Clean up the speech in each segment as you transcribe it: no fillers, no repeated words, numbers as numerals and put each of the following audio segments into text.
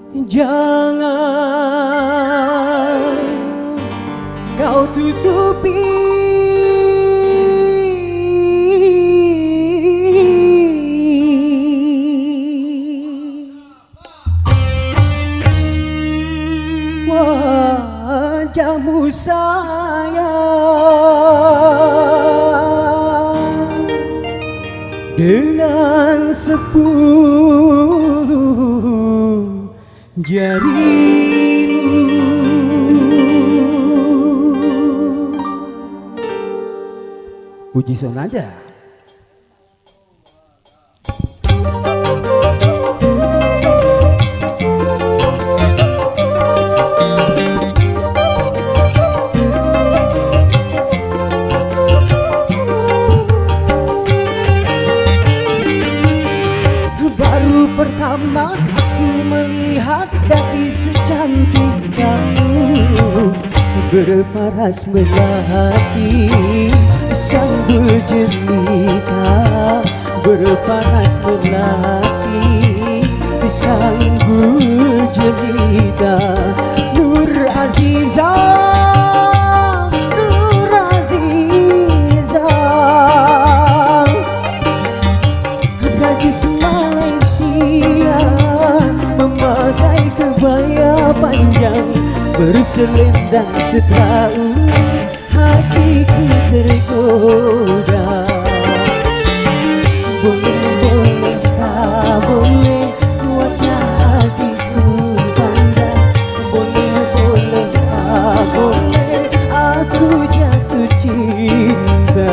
Jangan kau tutupi wajahmu sayang dengan 10 jarimu. Puji Sonada. Baru pertama aku melihat gadis secantik kamu, berparas melati sambil jelita, berparas melati sambil jelita. Nur Aziza, Nur Aziza, gadis Malaysia memakai kebaya panjang berselendang setahun, hatiku tergoda. Boleh, tak boleh wajah hatiku pandang. Boleh, tak boleh aku jatuh cinta.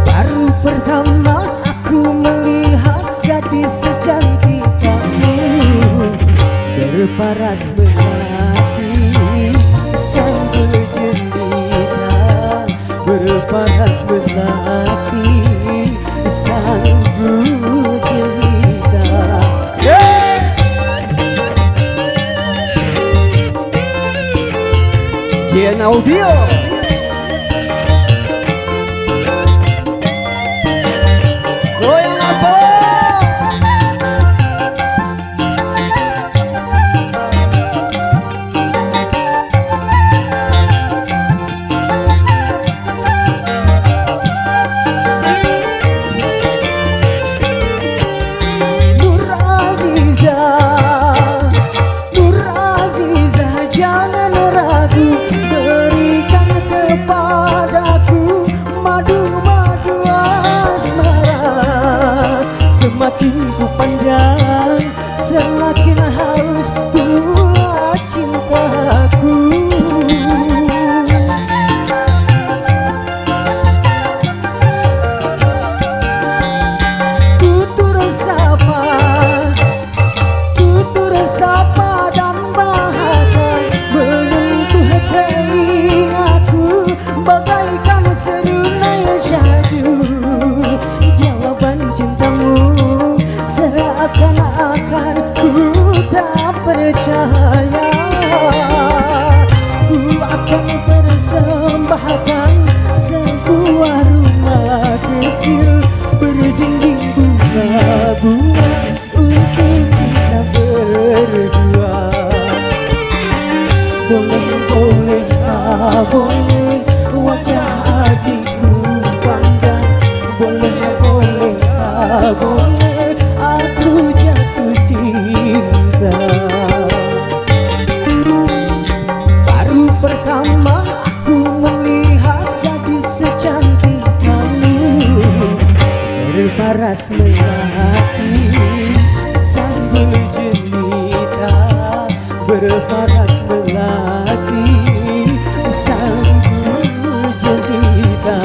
Baru pertama aku melihat gadis secantik kamu, berparas melati sambil jelita, berparas melati sambil jelita. Jian Audio. Goyang apa? Nur Aziza, Nur Aziza, jangan ragu, berikan kepadaku madu-madu asmara. Semakin ku pandang, semakin haus pula cintaku. Tutur sapa dan bahasa menyentuh telingaku bagaikan serunai syahdu. Jawaban cintamu seakan-akan ku tak percaya. Ku akan persembahkan sebuah rumah kecil berdinding bunga-bunga untuk kita berdua. Boleh, tak boleh wajah hatiku pandang. Boleh, tak boleh aku jatuh cinta. Baru pertama aku melihat gadis secantik kamu, berparas melati sambil jelita, berparas melati sambil jelita.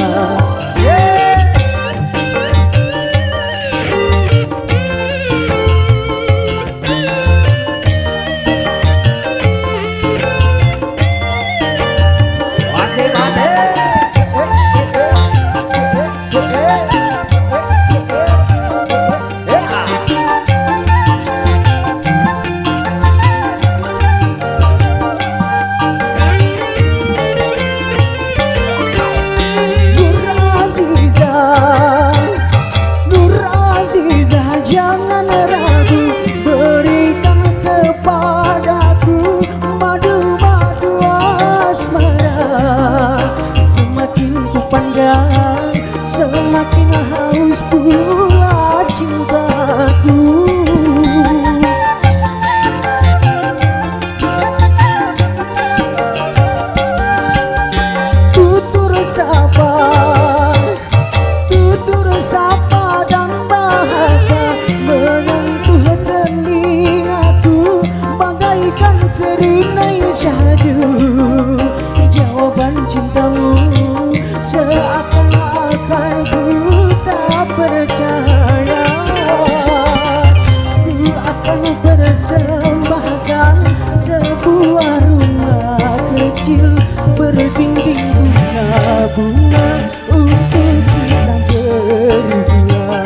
bunga untuk kita berdua.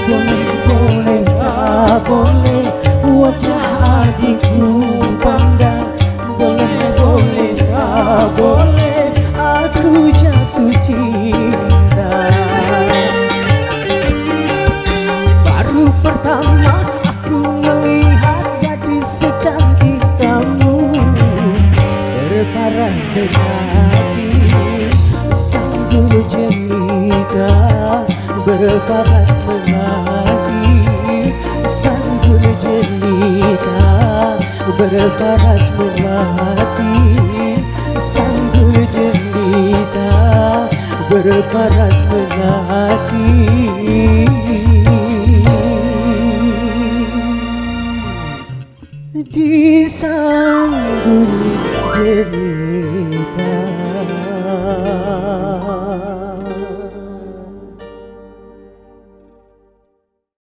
Boleh, tak boleh wajah adikku pandang. Boleh, tak boleh aku jatuh cinta. Baru pertama aku melihat gadis secantik kamu, berparas berhati sambil jelita, berparas berhati sambil jelita, berparas berhati sambil jelita, berparas berhati. Di sanggul jelita.